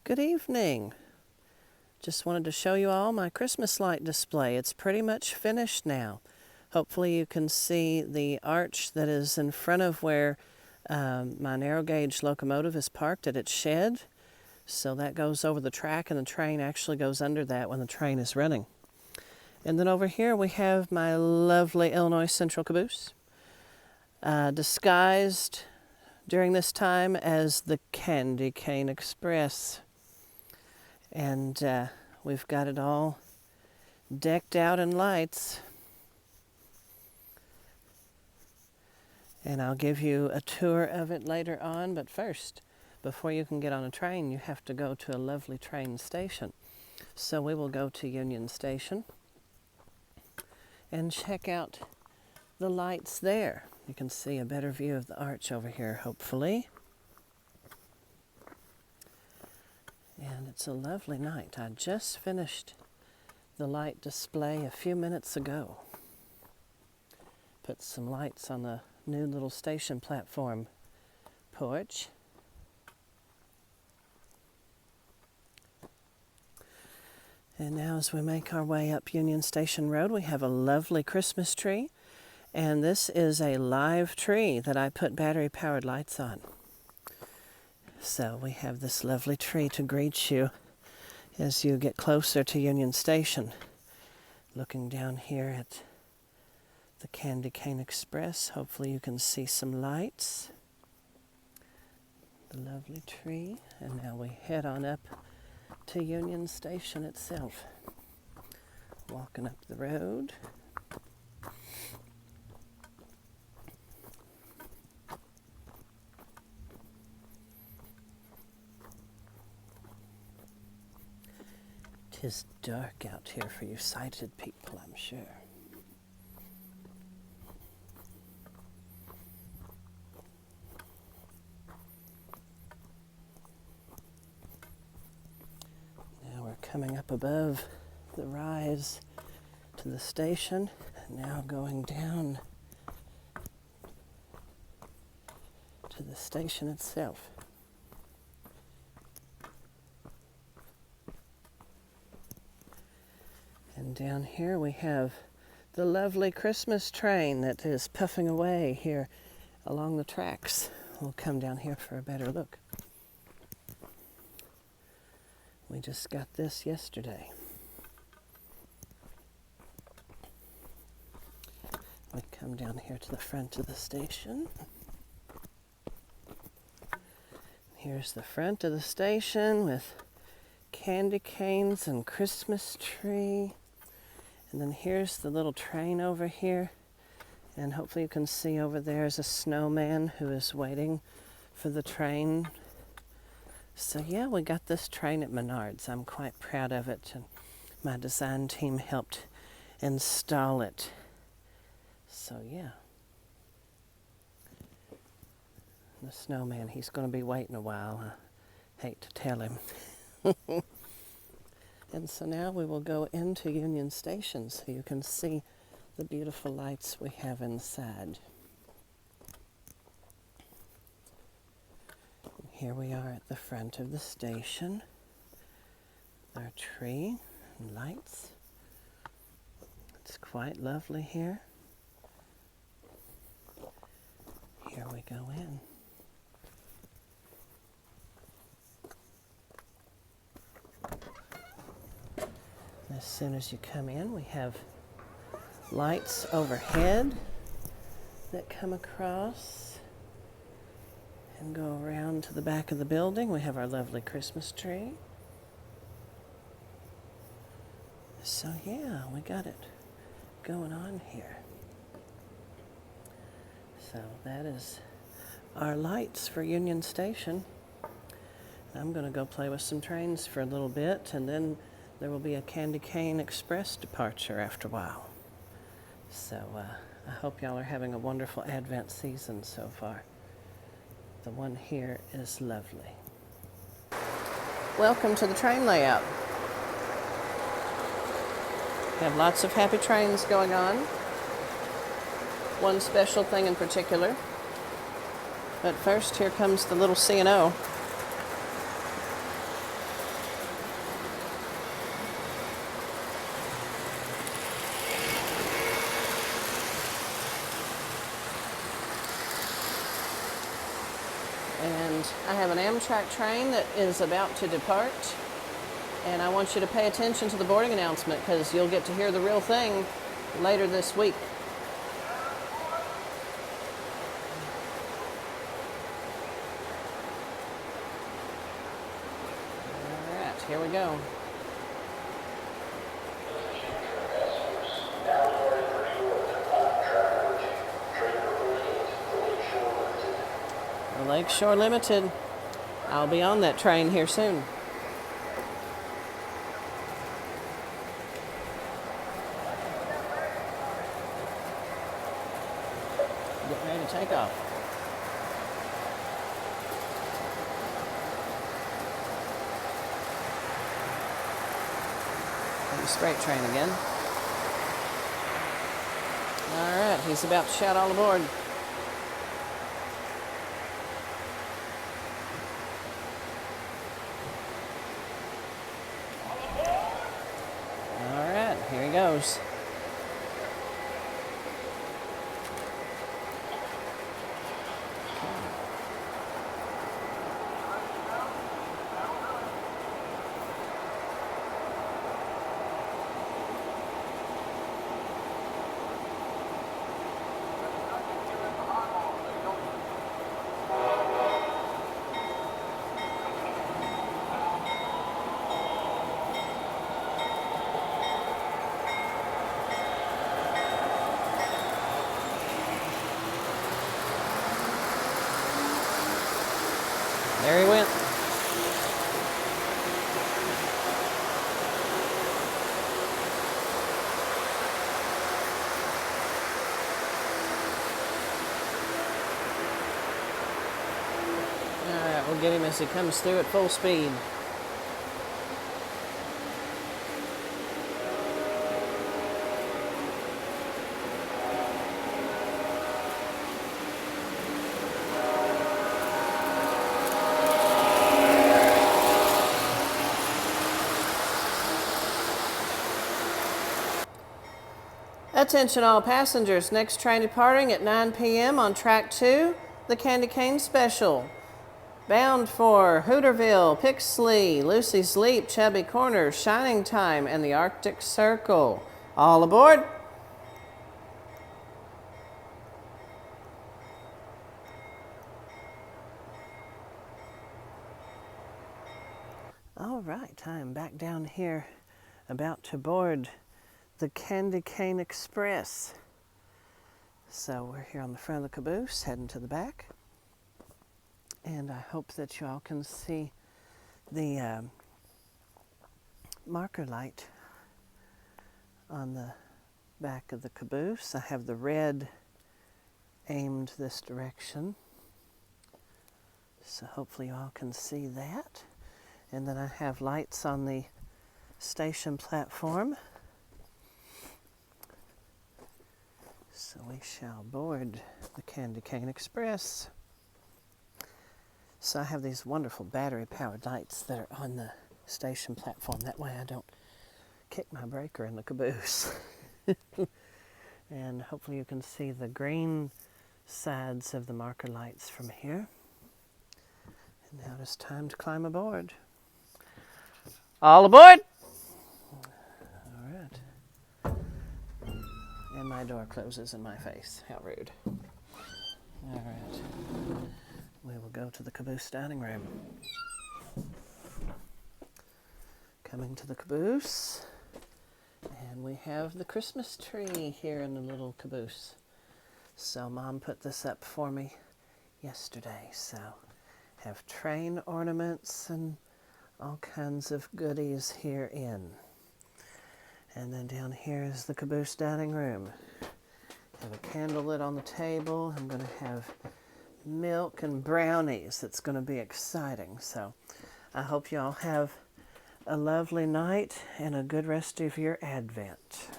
Good evening. Just wanted to show you all my Christmas light display. It's pretty much finished now. Hopefully you can see the arch that is in front of where my narrow gauge locomotive is parked at its shed. So that goes over the track and the train actually goes under that when the train is running. And then over here we have my lovely Illinois Central caboose, disguised during this time as the Candy Cane Express. And we've got it all decked out in lights. And I'll give you a tour of it later on, but first, before you can get on a train, you have to go to a lovely train station. So we will go to Union Station and check out the lights there. You can see a better view of the arch over here, hopefully. And it's a lovely night. I just finished the light display a few minutes ago. Put some lights on the new little station platform porch. And now as we make our way up Union Station Road, we have a lovely Christmas tree. And this is a live tree that I put battery-powered lights on. So we have this lovely tree to greet you as you get closer to Union Station. Looking down here at the Candy Cane Express, hopefully you can see some lights. The lovely tree. And now we head on up to Union Station itself. Walking up the road. It's dark out here for you sighted people, I'm sure. Now we're coming up above the rise to the station, and now going down to the station itself. And down here we have the lovely Christmas train that is puffing away here along the tracks. We'll come down here for a better look. We just got this yesterday. We come down here to the front of the station. Here's the front of the station with candy canes and Christmas tree. And then here's the little train over here. And hopefully you can see over there is a snowman who is waiting for the train. So yeah, we got this train at Menards. I'm quite proud of it. And my design team helped install it. So yeah. The snowman, he's going to be waiting a while. I hate to tell him. And so now we will go into Union Station so you can see the beautiful lights we have inside. Here we are at the front of the station. Our tree and lights. It's quite lovely here. Here we go in. As soon as you come in, we have lights overhead that come across and go around to the back of the building. We have our lovely Christmas tree. So yeah, we got it going on here. So that is our lights for Union Station. I'm going to go play with some trains for a little bit, and then there will be a Candy Cane Express departure after a while. So I hope y'all are having a wonderful Advent season so far. The one here is lovely. Welcome to the train layout. We have lots of happy trains going on. One special thing in particular. But first, here comes the little C&O. I have an Amtrak train that is about to depart, and I want you to pay attention to the boarding announcement because you'll get to hear the real thing later this week. All right, here we go. Lakeshore Limited. I'll be on that train here soon. Getting ready to take off. Pretty straight train again. All right, he's about to shout all aboard. Here he goes. There he went. All right, we'll get him as he comes through at full speed. Attention all passengers, next train departing at 9 p.m. on track 2, the Candy Cane Special. Bound for Hooterville, Pixley, Lucy's Leap, Chubby Corner, Shining Time, and the Arctic Circle. All aboard! All right, I'm back down here about to board the Candy Cane Express. So we're here on the front of the caboose, heading to the back. And I hope that you all can see the marker light on the back of the caboose. I have the red aimed this direction. So hopefully you all can see that. And then I have lights on the station platform. So we shall board the Candy Cane Express. So I have these wonderful battery-powered lights that are on the station platform. That way I don't kick my breaker in the caboose. And hopefully you can see the green sides of the marker lights from here. And now it's time to climb aboard. All aboard! All right. And my door closes in my face. How rude. All right. We will go to the caboose dining room. Coming to the caboose. And we have the Christmas tree here in the little caboose. So Mom put this up for me yesterday. So have train ornaments and all kinds of goodies here in. And then down here is the caboose dining room. Have a candle lit on the table. I'm going to have milk and brownies. It's going to be exciting. So I hope you all have a lovely night and a good rest of your Advent.